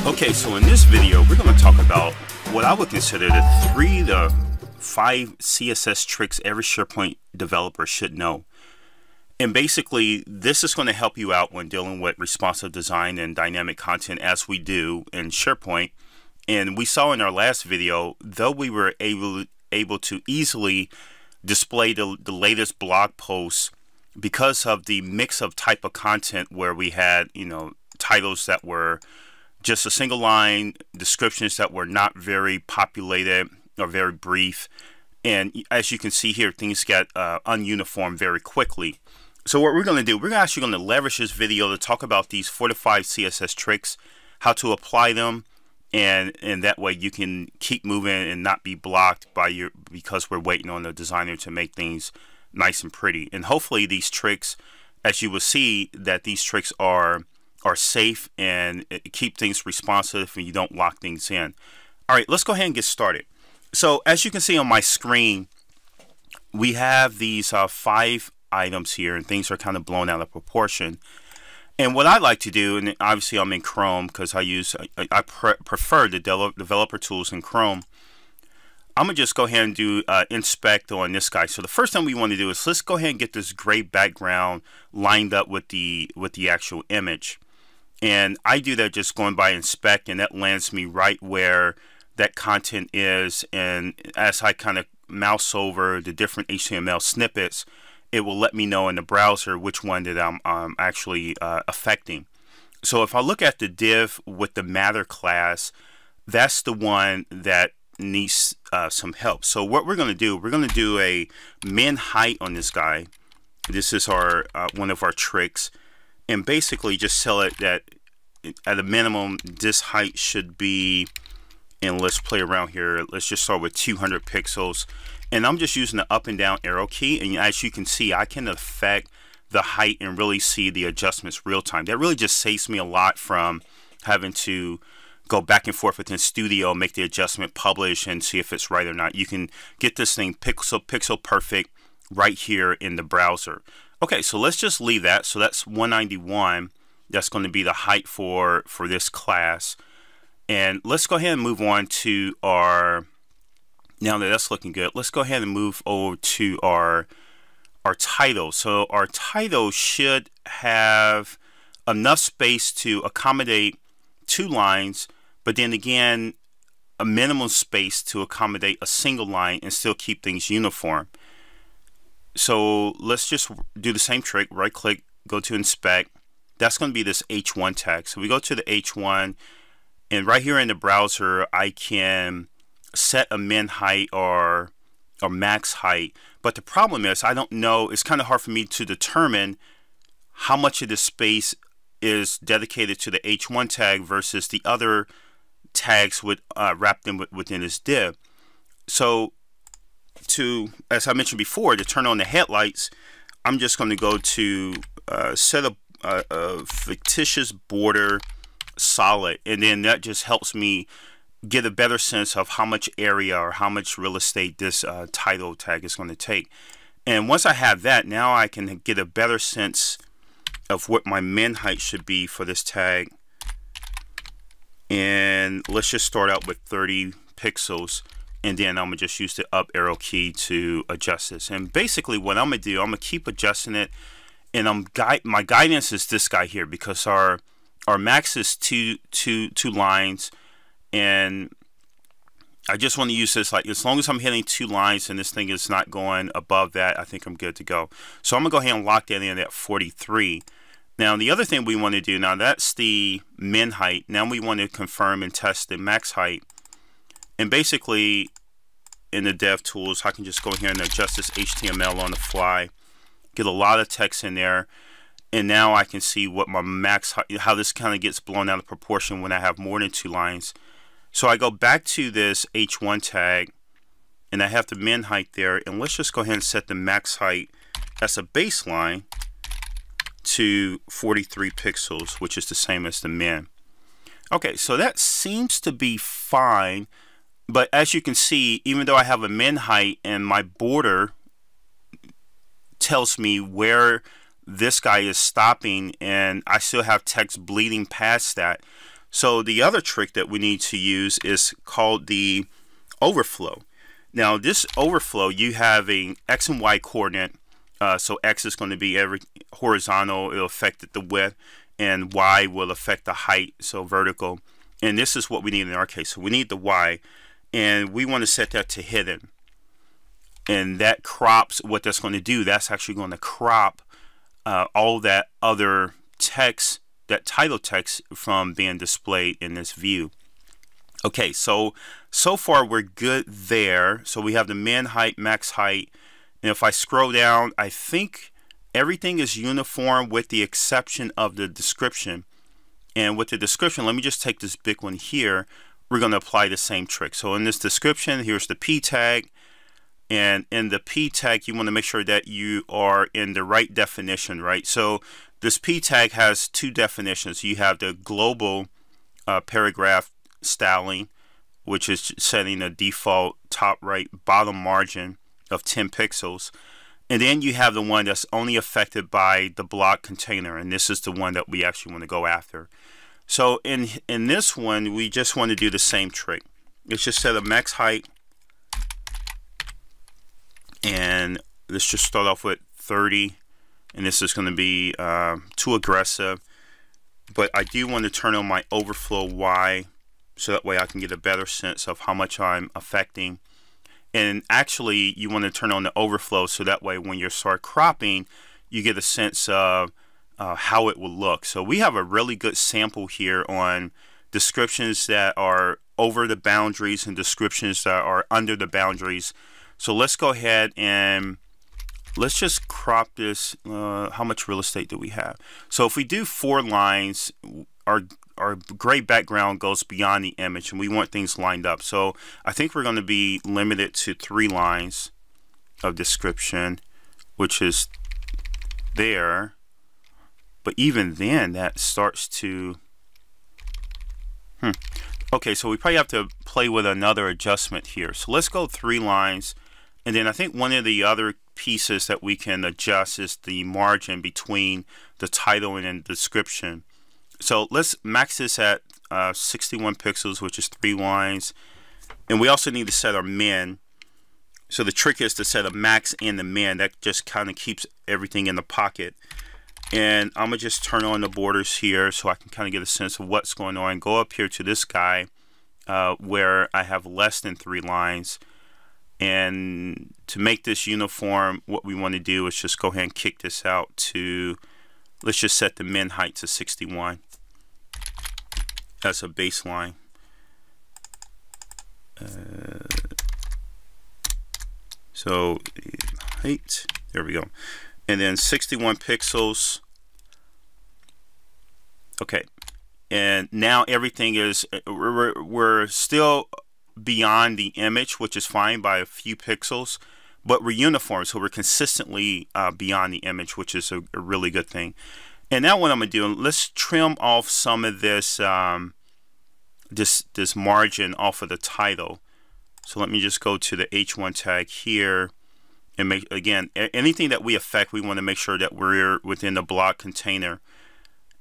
Okay, so in this video, we're going to talk about what I would consider the 3 to 5 CSS tricks every SharePoint developer should know. And basically, this is going to help you out when dealing with responsive design and dynamic content as we do in SharePoint. And we saw in our last video, though we were able to easily display the latest blog posts because of the mix of type of content where we had, titles that were just a single line, descriptions that were not very populated or very brief. And as you can see here, things get ununiform very quickly. So what we're going to do, we're actually going to leverage this video to talk about these 4 to 5 CSS tricks, how to apply them, and that way you can keep moving and not be blocked because we're waiting on the designer to make things nice and pretty. And hopefully these tricks, as you will see, that these tricks are safe and keep things responsive and you don't lock things in. All right, let's go ahead and get started. So as you can see on my screen, we have these 5 items here, and things are kind of blown out of proportion. And what I like to do, and obviously I'm in Chrome because I prefer the developer tools in Chrome. I'm gonna just go ahead and do inspect on this guy. So the first thing we want to do is let's go ahead and get this gray background lined up with the actual image. And I do that just going by inspect, and that lands me right where that content is. And as I kind of mouse over the different HTML snippets, it will let me know in the browser which one that I'm actually affecting. So if I look at the div with the matter class, that's the one that needs some help. So what we're going to do, we're going to do a min height on this guy. This is our one of our tricks. And basically just tell it that at a minimum this height should be, and let's play around here, let's just start with 200 pixels, and I'm just using the up and down arrow key, and as you can see I can affect the height and really see the adjustments real time. That really just saves me a lot from having to go back and forth within Studio, make the adjustment, publish, and see if it's right or not. You can get this thing pixel perfect right here in the browser. Okay, so let's just leave that. So that's 191. That's going to be the height for this class. And let's go ahead and move on to our, now that that's looking good, let's go ahead and move over to our title. So our title should have enough space to accommodate 2 lines, but then again, a minimum space to accommodate a single line and still keep things uniform. So let's just do the same trick, right click, go to inspect. That's going to be this H1 tag. So we go to the H1, and right here in the browser, I can set a min height or max height. But the problem is I don't know, it's kind of hard for me to determine how much of this space is dedicated to the H1 tag versus the other tags with wrapped in within this div. So as I mentioned before, to turn on the headlights, I'm just going to go to set a fictitious border solid, and then that just helps me get a better sense of how much area or how much real estate this title tag is going to take. And once I have that, now I can get a better sense of what my min height should be for this tag. And let's just start out with 30 pixels. And then I'm going to just use the up arrow key to adjust this. And basically what I'm going to do, I'm going to keep adjusting it. And my guidance is this guy here, because our max is two lines. And I just want to use this, like, as long as I'm hitting 2 lines and this thing is not going above that, I think I'm good to go. So I'm going to go ahead and lock that in at 43. Now the other thing we want to do, now that's the min height. Now we want to confirm and test the max height. And basically in the dev tools, I can just go here and adjust this HTML on the fly, get a lot of text in there, and now I can see what my max height, how this kind of gets blown out of proportion when I have more than 2 lines. So I go back to this H1 tag, and I have the min height there, and let's just go ahead and set the max height as a baseline to 43 pixels, which is the same as the min. Okay, so that seems to be fine. But as you can see, even though I have a min height and my border tells me where this guy is stopping, and I still have text bleeding past that. So the other trick that we need to use is called the overflow. Now this overflow, you have a X and Y coordinate. So X is going to be every horizontal, it'll affect the width, and Y will affect the height, so vertical. And this is what we need in our case. So we need the Y, and we want to set that to hidden. And that crops, what that's going to do, that's actually going to crop all that other text, that title text, from being displayed in this view. Okay, so far we're good there. So we have the min height, max height, and if I scroll down, I think everything is uniform with the exception of the description. And with the description, let me just take this big one here. We're going to apply the same trick. So in this description, here's the P tag. And in the P tag, you want to make sure that you are in the right definition, right? So this P tag has two definitions. You have the global paragraph styling, which is setting a default top right bottom margin of 10 pixels. And then you have the one that's only affected by the block container. And this is the one that we actually want to go after. So in this one, we just want to do the same trick. Let's just set a max height. And let's just start off with 30, and this is going to be too aggressive, but I do want to turn on my overflow Y, so that way I can get a better sense of how much I'm affecting. And actually you want to turn on the overflow, so that way when you start cropping, you get a sense of how it will look. So we have a really good sample here on descriptions that are over the boundaries and descriptions that are under the boundaries. So let's go ahead and let's just crop this. How much real estate do we have? So if we do 4 lines, our gray background goes beyond the image, and we want things lined up. So I think we're going to be limited to 3 lines of description, which is there. But even then, that starts to... Okay, so we probably have to play with another adjustment here. So let's go 3 lines. And then I think one of the other pieces that we can adjust is the margin between the title and the description. So let's max this at 61 pixels, which is 3 lines. And we also need to set our min. So the trick is to set a max and the min. That just kind of keeps everything in the pocket. And I'm going to just turn on the borders here so I can kind of get a sense of what's going on. Go up here to this guy where I have less than 3 lines. And to make this uniform, what we want to do is just go ahead and kick this out to, let's just set the min height to 61. That's a baseline. So height, there we go. And then 61 pixels. Okay. And now everything is, we're still beyond the image, which is fine by a few pixels, but we're uniform, so we're consistently beyond the image, which is a really good thing. And now what I'm going to do, let's trim off some of this this margin off of the title. So let me just go to the H1 tag here and make, again, anything that we affect, we want to make sure that we're within the block container.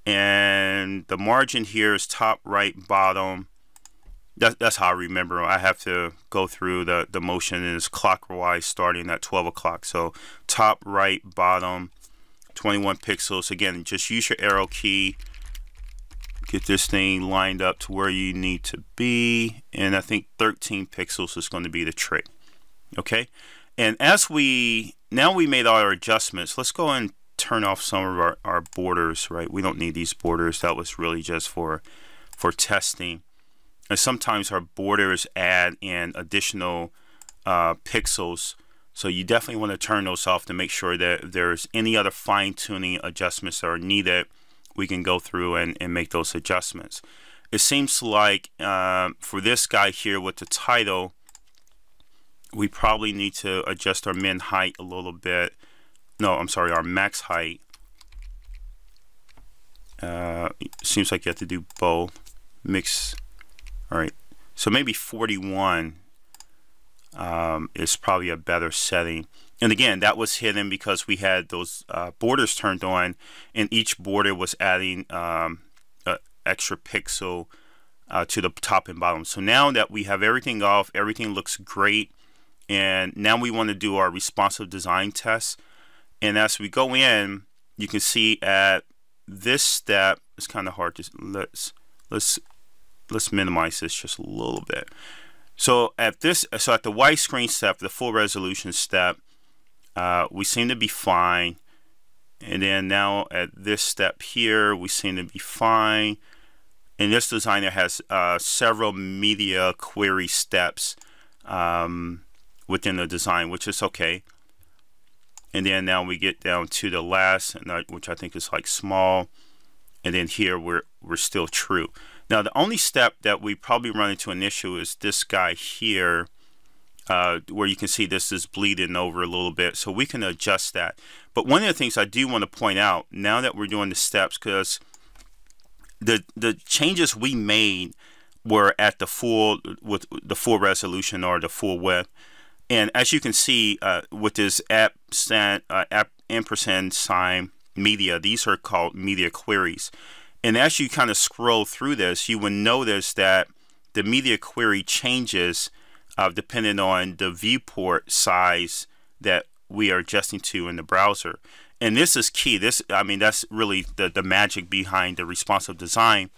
And the margin here is top right bottom. That's how I remember. I have to go through the motion, and it's clockwise starting at 12 o'clock. So top right bottom, 21 pixels. Again, just use your arrow key. Get this thing lined up to where you need to be. And I think 13 pixels is going to be the trick. Okay. And as now we made all our adjustments, let's go and turn off some of our borders, right? We don't need these borders. That was really just for testing. And sometimes our borders add in additional pixels, so you definitely want to turn those off to make sure that if there's any other fine-tuning adjustments that are needed, we can go through and make those adjustments. It seems like for this guy here with the title, we probably need to adjust our min height a little bit. No, I'm sorry, our max height. Seems like you have to do both. Mix. All right, So maybe 41 is probably a better setting. And again, that was hidden because we had those borders turned on, and each border was adding an extra pixel to the top and bottom. So now that we have everything off, everything looks great, and now we want to do our responsive design test. And as we go in, you can see at this step, it's kind of hard to let's minimize this just a little bit. So at the widescreen step, the full resolution step, we seem to be fine. And then now at this step here, we seem to be fine. And this designer has several media query steps within the design, which is okay. And then now we get down to the last, which I think is like small. And then here we're still true. Now the only step that we probably run into an issue is this guy here, where you can see this is bleeding over a little bit. So we can adjust that. But one of the things I do want to point out now that we're doing the steps, because the changes we made were at the full resolution or the full width. And as you can see, with this ampersand sign media, these are called media queries. And as you kind of scroll through this, you will notice that the media query changes depending on the viewport size that we are adjusting to in the browser. And this is key. I mean, that's really the magic behind the responsive design,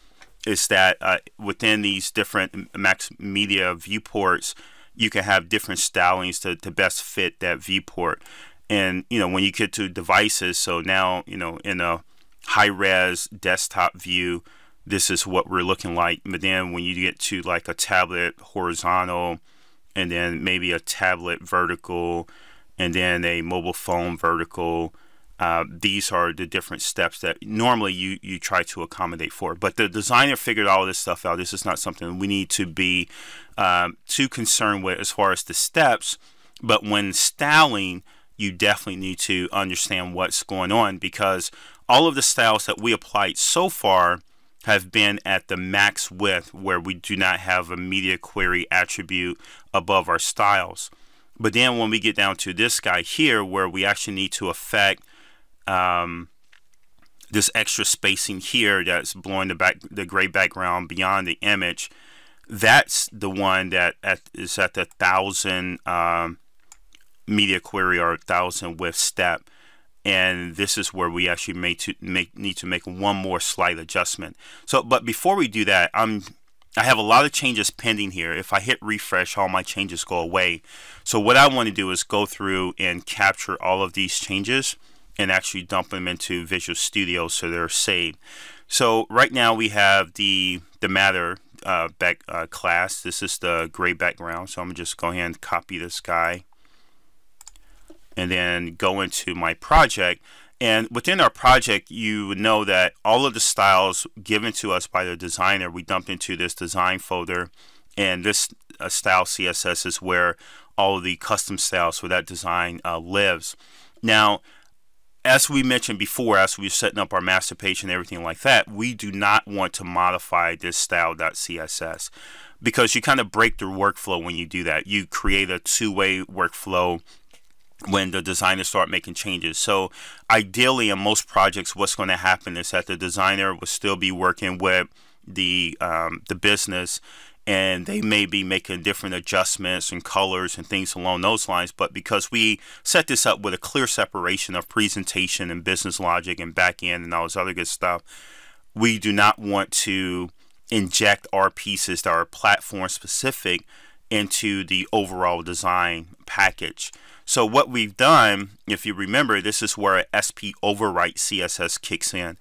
is that within these different max media viewports, you can have different stylings to best fit that viewport. And, you know, when you get to devices, so now, you know, in a high-res desktop view, this is what we're looking like. But then when you get to like a tablet horizontal, and then maybe a tablet vertical, and then a mobile phone vertical, these are the different steps that normally you try to accommodate for. But the designer figured all this stuff out. This is not something we need to be too concerned with as far as the steps. But when styling, you definitely need to understand what's going on, because all of the styles that we applied so far have been at the max width, where we do not have a media query attribute above our styles. But then when we get down to this guy here, where we actually need to affect this extra spacing here that's blowing the gray background beyond the image, that's the one that is at the 1000 media query or 1000 width step. And this is where we actually need to make one more slight adjustment. So, but before we do that, I have a lot of changes pending here. If I hit refresh, all my changes go away. So what I want to do is go through and capture all of these changes and actually dump them into Visual Studio so they're saved. So right now we have the matter class. This is the gray background. So I'm just go ahead and copy this guy, and then go into my project. And within our project, you know that all of the styles given to us by the designer, we dump into this design folder. And this style CSS is where all of the custom styles for that design lives. Now, as we mentioned before, as we're setting up our master page and everything like that, we do not want to modify this style.css, because you kind of break the workflow when you do that. You create a two-way workflow when the designers start making changes. So ideally, in most projects, what's going to happen is that the designer will still be working with the business, and they may be making different adjustments and colors and things along those lines. But because we set this up with a clear separation of presentation and business logic and back end and all this other good stuff, we do not want to inject our pieces that are platform specific into the overall design package. So what we've done, if you remember, this is where SP overwrite CSS kicks in.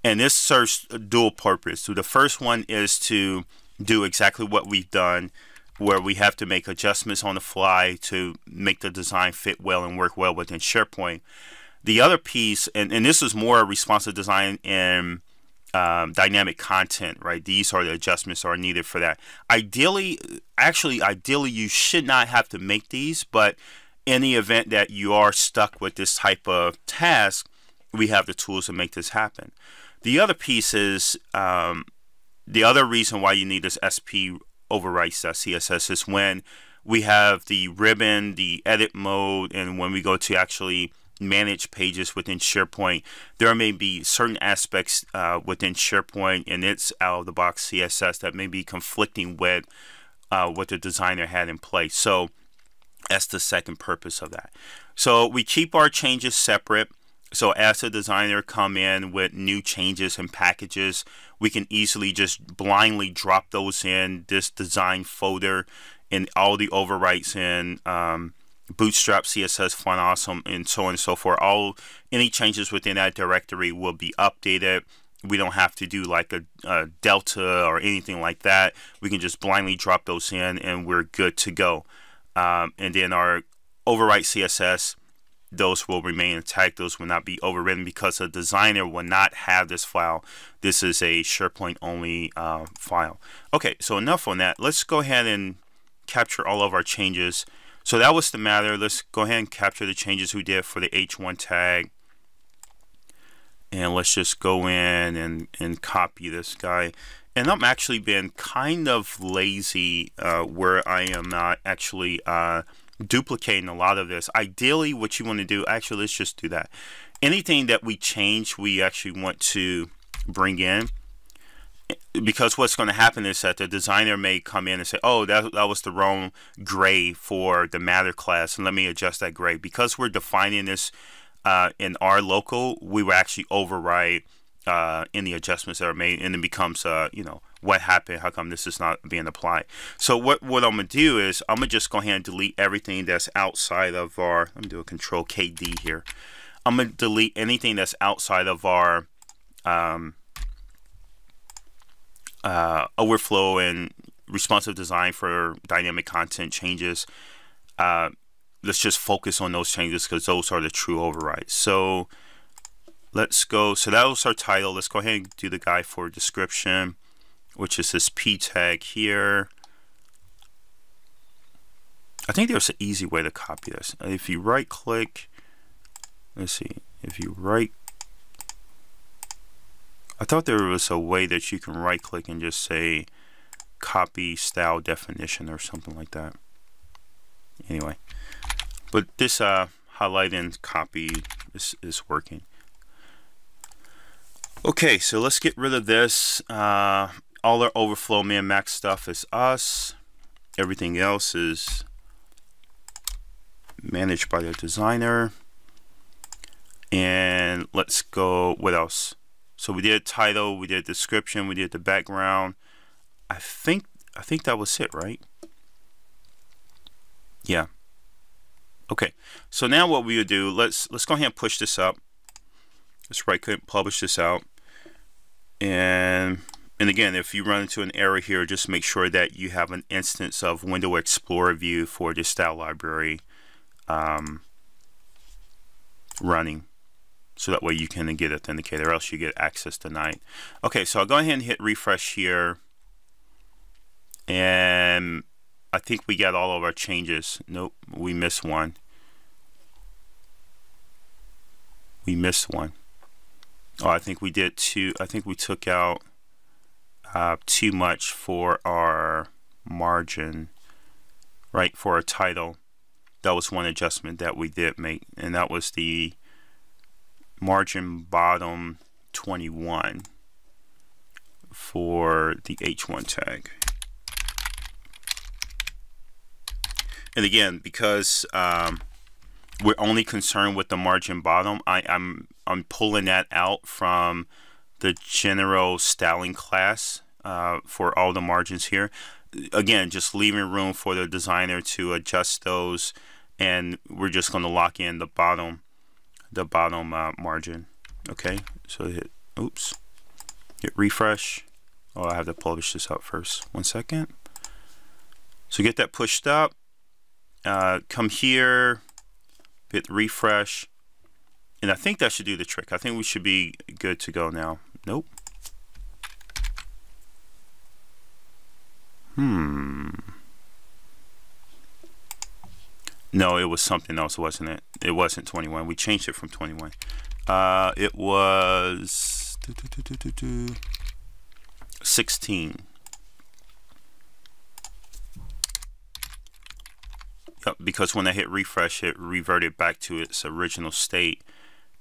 And this serves a dual purpose. So the first one is to do exactly what we've done, where we have to make adjustments on the fly to make the design fit well and work well within SharePoint. The other piece, and this is more responsive design and dynamic content, right? These are the adjustments that are needed for that. Ideally, you should not have to make these, but in the event that you are stuck with this type of task, we have the tools to make this happen. The other piece is the other reason why you need this SP overwrites.css is when we have the ribbon, the edit mode, and when we go to actually manage pages within SharePoint, there may be certain aspects within SharePoint and its out-of-the-box CSS that may be conflicting with what the designer had in place. So that's the second purpose of that. So we keep our changes separate. So as a designer come in with new changes and packages, we can easily just blindly drop those in this design folder, and all the overwrites in Bootstrap, CSS, Font Awesome, and so on and so forth. Any changes within that directory will be updated. We don't have to do like a delta or anything like that. We can just blindly drop those in and we're good to go. And then our overwrite CSS, those will remain intact. Those will not be overwritten because the designer will not have this file. This is a SharePoint only file. Okay, so enough on that. Let's go ahead and capture all of our changes. So that was the matter. Let's go ahead and capture the changes we did for the H1 tag. And let's just go in and copy this guy. And I'm actually been kind of lazy where I am not actually duplicating a lot of this. Ideally, what you want to do, actually, let's just do that. Anything that we change, we actually want to bring in. Because what's going to happen is that the designer may come in and say, oh, that was the wrong gray for the matter class, and let me adjust that gray. Because we're defining this in our local, we will actually override any adjustments that are made, and it becomes, you know, what happened? How come this is not being applied? So what I'm going to do is I'm going to just go ahead and delete everything that's outside of our, let me do a Control KD here. I'm going to delete anything that's outside of our overflow and responsive design for dynamic content changes. Let's just focus on those changes because those are the true overrides. So let's go. So that was our title. Let's go ahead and do the guide for description, which is this P tag here. I think there's an easy way to copy this. If you right click, let's see, if you right, I thought there was a way that you can right click and just say copy style definition or something like that. Anyway, but this highlight and copy is working. Okay, so let's get rid of this. All our overflow min max stuff is us. Everything else is managed by the designer. And let's go, what else? So we did title, we did description, we did the background. I think that was it, right? Yeah. Okay. So now what we would do, let's go ahead and push this up. Let's right click, publish this out. And again, if you run into an error here, just make sure that you have an instance of Window Explorer view for this style library running. So that way you can get authenticated, or else you get access denied. Okay, so I'll go ahead and hit refresh here. And I think we got all of our changes. Nope, we missed one. We missed one. Oh, I think we did two. I think we took out too much for our margin, right, for our title. That was one adjustment that we did make, and that was the margin bottom 21 for the H1 tag. And again, because we're only concerned with the margin bottom, I'm pulling that out from the general styling class for all the margins here. Again, just leaving room for the designer to adjust those, and we're just going to lock in the bottom margin. Okay, so hit refresh. Oh, I have to publish this out first. 1 second. So get that pushed up. Come here, hit refresh, and I think that should do the trick. I think we should be good to go now. Nope. No, it was something else, wasn't it? It wasn't 21. We changed it from 21. It was 16. Yep, because when I hit refresh, it reverted back to its original state,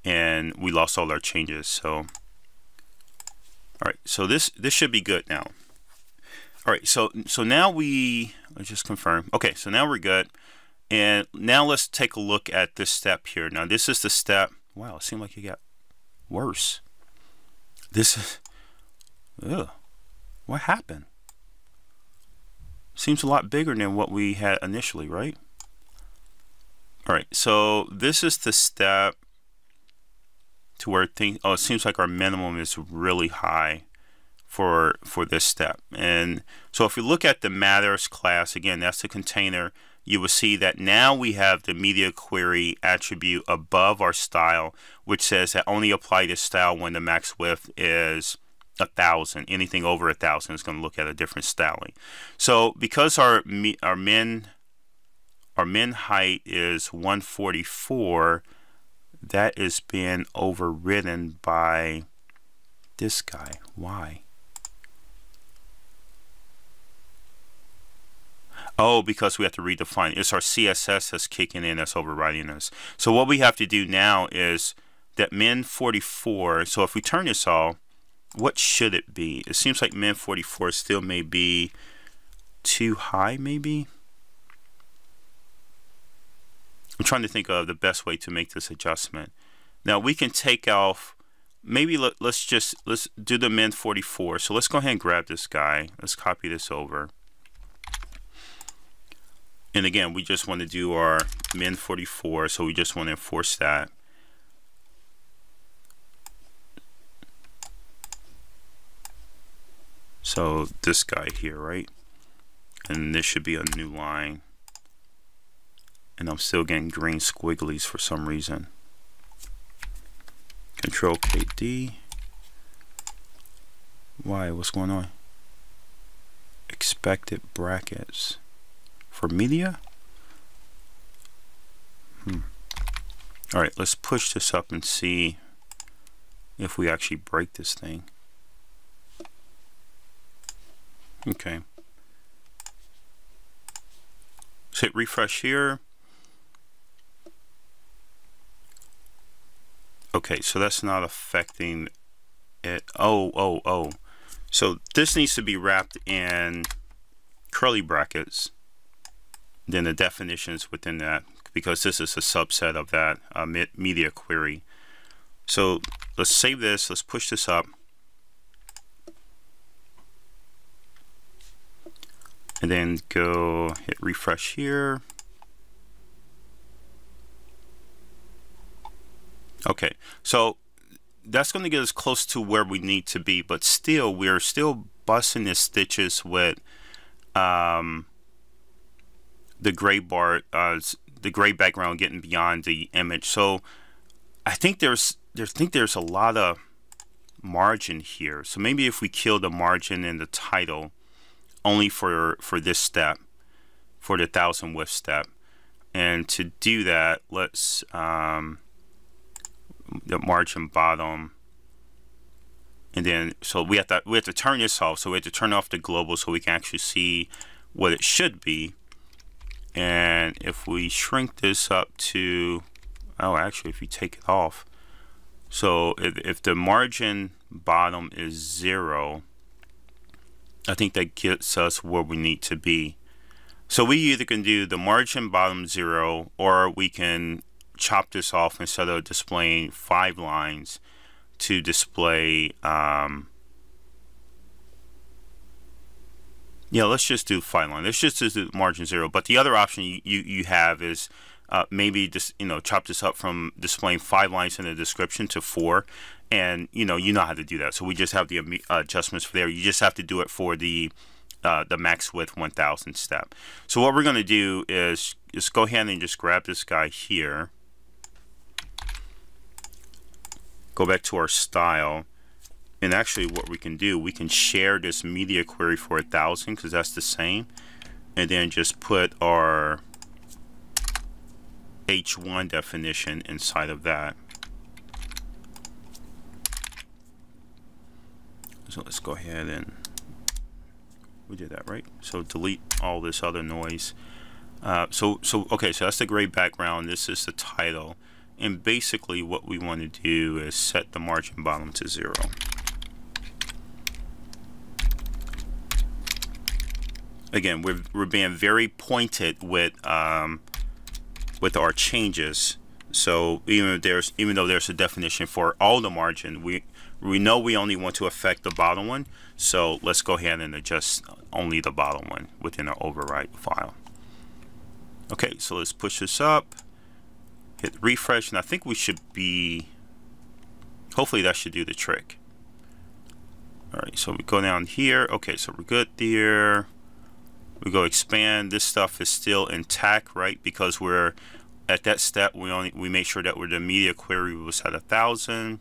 and we lost all our changes. So, all right, so this should be good now. All right, so now let's just confirm. Okay, so now we're good, and now let's take a look at this step here. Now this is the step. Wow, it seemed like it got worse. This is, ugh, what happened? Seems a lot bigger than what we had initially, right? All right, so this is the step to where things, oh, it seems like our minimum is really high for this step. And so if we look at the matters class, again, that's the container, you will see that now we have the media query attribute above our style, which says that only apply this style when the max width is 1,000. Anything over 1,000 is going to look at a different styling. So because our min height is 144, that is being overridden by this guy. Why? Oh, because we have to redefine. It's our CSS that's kicking in, that's overriding us. So what we have to do now is that min 44, so if we turn this off, what should it be? It seems like min 44 still may be too high, maybe? I'm trying to think of the best way to make this adjustment. Now we can take off, maybe let's do the min 44. So let's go ahead and grab this guy. Let's copy this over. And again, we just want to do our min 44, so we just want to enforce that. So this guy here, right? And this should be a new line. And I'm still getting green squigglies for some reason. Control KD. Why? What's going on? Expected brackets. For media? Alright, let's push this up and see if we actually break this thing. Okay. Let's hit refresh here. Okay, so that's not affecting it. Oh. So this needs to be wrapped in curly brackets. Then the definitions within that, because this is a subset of that media query. So let's save this, let's push this up. And then go hit refresh here. Okay, so that's going to get us close to where we need to be, but still, we're still busting the stitches with the gray bar, the gray background getting beyond the image. So I think there's a lot of margin here. So maybe if we kill the margin in the title only for this step, for the 1,000 width step, and to do that, let's the margin bottom, and then so we have to turn this off. So we have to turn off the global so we can actually see what it should be. And if we shrink this up to, oh, actually, if you take it off, so if the margin bottom is 0, I think that gets us where we need to be. So we either can do the margin bottom 0, or we can chop this off instead of displaying 5 lines to display. Yeah, let's just do 5 lines. Let's just do margin 0. But the other option you have is maybe just chop this up from displaying 5 lines in the description to 4, and you know how to do that. So we just have the adjustments for there. You just have to do it for the max width 1,000 step. So what we're going to do is just go ahead and just grab this guy here. Go back to our style. And actually what we can do, we can share this media query for 1,000 because that's the same. And then just put our H1 definition inside of that. So let's go ahead and we did that, right? So delete all this other noise. Okay, so that's the gray background. This is the title. And basically what we want to do is set the margin bottom to 0. Again, we're being very pointed with our changes. So even though there's a definition for all the margin, we know we only want to affect the bottom one. So let's go ahead and adjust only the bottom one within our override file. Okay, so let's push this up, hit refresh, and I think we should be, hopefully that should do the trick. All right, so we go down here. Okay, so we're good there. We go expand. This stuff is still intact, right? Because we're at that step, we make sure that the media query was at 1,000.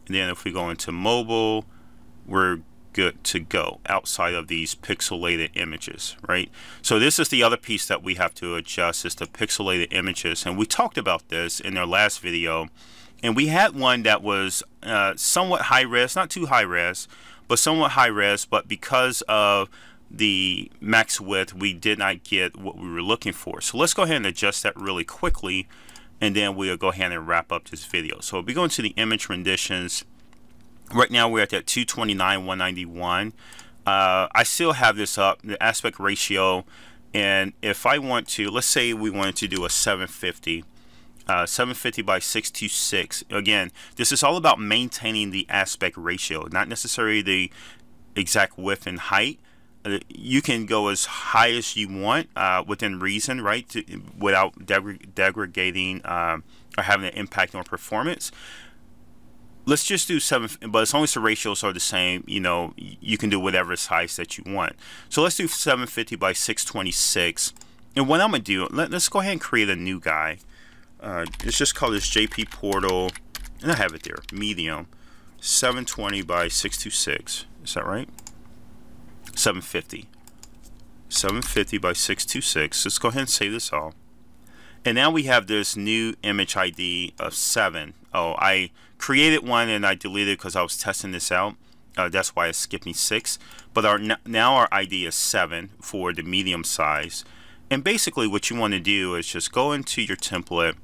And then if we go into mobile, we're good to go outside of these pixelated images, right? So this is the other piece that we have to adjust, is the pixelated images. And we talked about this in our last video. And we had one that was somewhat high res, not too high res, but somewhat high res. But because of the max width, we did not get what we were looking for. So let's go ahead and adjust that really quickly, and then we'll go ahead and wrap up this video. So we go into the image renditions. Right now we're at that 229/191. I still have this up, the aspect ratio, and if I want to, let's say we wanted to do a 750 by 626. Again, this is all about maintaining the aspect ratio, not necessarily the exact width and height. You can go as high as you want within reason, right, without degrading or having an impact on performance. Let's just do 7, but as long as the ratios are the same, you know, you can do whatever size that you want. So let's do 750 by 626. And what I'm going to do, let's go ahead and create a new guy. Let's just call this JP Portal, and I have it there, medium, 720 by 626. Is that right? 750 by 626. Let's go ahead and save this all. And now we have this new image ID of 7. Oh, I created one and I deleted it because I was testing this out. That's why it's skipping 6. But now our ID is 7 for the medium size. And basically what you want to do is just go into your template,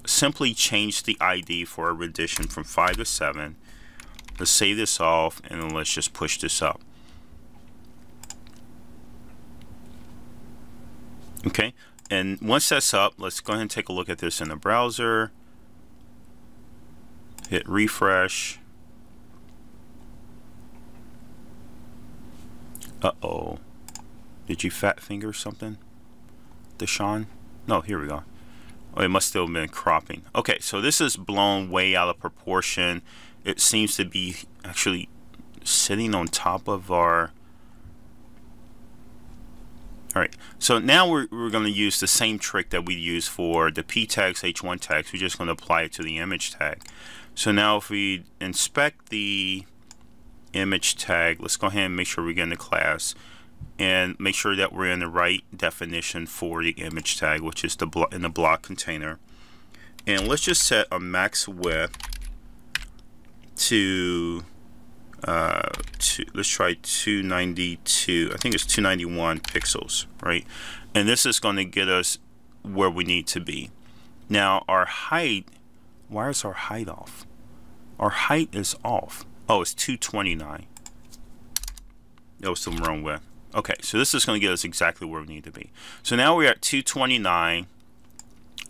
simply change the ID for a rendition from 5 to 7. Let's save this off, and then let's just push this up. Okay, and once that's up, let's go ahead and take a look at this in the browser. Hit refresh. Uh-oh. Did you fat finger something, Deshaun? No, here we go. Oh, it must still have been cropping. Okay, so this is blown way out of proportion. It seems to be actually sitting on top of our... Alright, so now we're going to use the same trick that we used for the P tags, H1 tags. We're just going to apply it to the image tag. So now if we inspect the image tag, let's go ahead and make sure we get in the class and make sure that we're in the right definition for the image tag, which is in the block container. And let's just set a max width to let's try 292. I think it's 291 pixels, right? And this is going to get us where we need to be. Now our height, why is our height off? Our height is off. Oh, it's 229. That was the wrong width. Okay, so this is going to get us exactly where we need to be. So now we're at 229.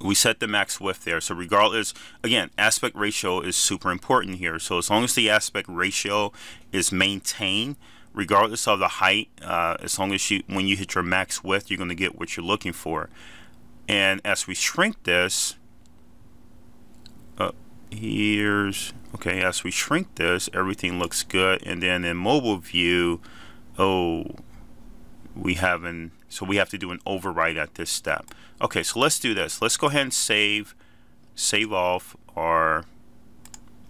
We set the max width there. So regardless, again, aspect ratio is super important here. So as long as the aspect ratio is maintained, regardless of the height, as long as when you hit your max width, you're going to get what you're looking for. And as we shrink this, as we shrink this, everything looks good. And then in mobile view, we have to do an override at this step. Okay, so let's do this. Let's go ahead and save off our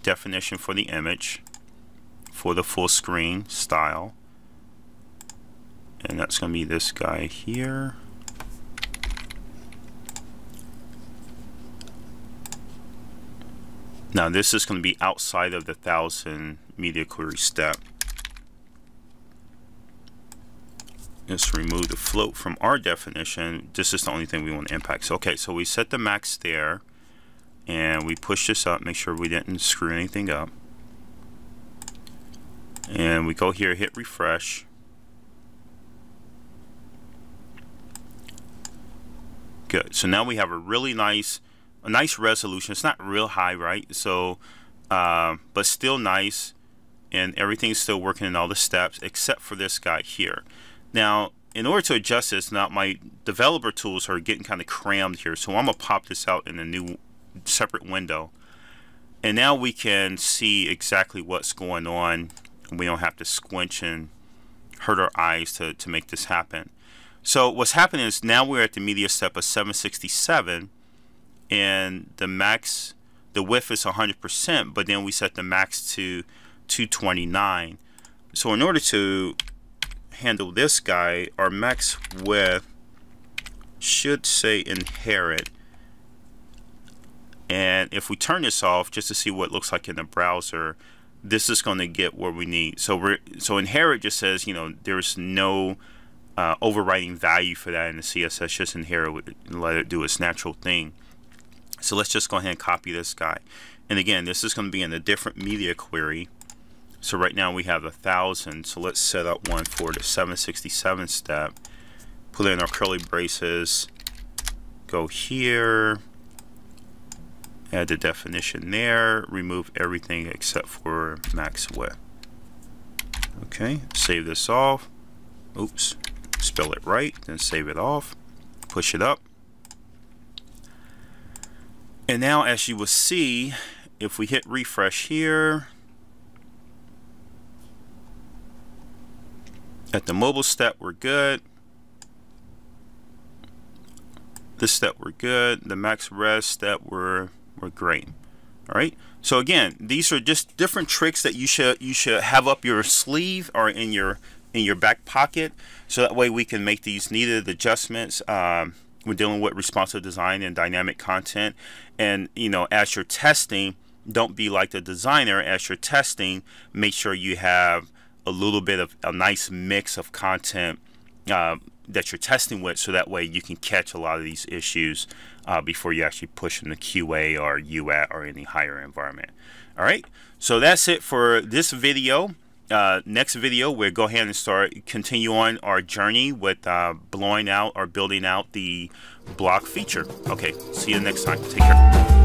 definition for the image for the full screen style, and that's going to be this guy here. Now this is going to be outside of the 1000 media query step. Let's remove the float from our definition. This is the only thing we want to impact. So, okay, so we set the max there, and we push this up, make sure we didn't screw anything up. And we go here, hit refresh. Good. So now we have a really nice resolution. It's not real high, right? So, but still nice, and everything's still working in all the steps except for this guy here. Now, in order to adjust this, now my developer tools are getting kind of crammed here, so I'm gonna pop this out in a new separate window, and now we can see exactly what's going on. We don't have to squinch and hurt our eyes to make this happen. So what's happening is now we're at the media step of 767, and the max, the width is 100%, but then we set the max to 229. So in order to handle this guy, our max width should say inherit, and if we turn this off just to see what it looks like in the browser, this is going to get what we need. So inherit just says, you know, there's no overriding value for that in the CSS. Just inherit and let it do its natural thing. So let's just go ahead and copy this guy, and again, this is going to be in a different media query. So right now we have 1,000, so let's set up one for the 767 step. Put in our curly braces, go here, add the definition there, remove everything except for max width. Okay, save this off. Oops, spell it right, then save it off, push it up. And now, as you will see, if we hit refresh here, at the mobile step, we're good. This step, we're good. The max res step, we're great. All right. So again, these are just different tricks that you should have up your sleeve or in your back pocket, so that way we can make these needed adjustments. We're dealing with responsive design and dynamic content, and you know, as you're testing, don't be like the designer. As you're testing, make sure you have a little bit of a nice mix of content that you're testing with, so that way you can catch a lot of these issues before you actually push in the QA or UAT or any higher environment. All right, so that's it for this video. Next video, we'll go ahead and continue on our journey with blowing out or building out the block feature. Okay, see you next time. Take care.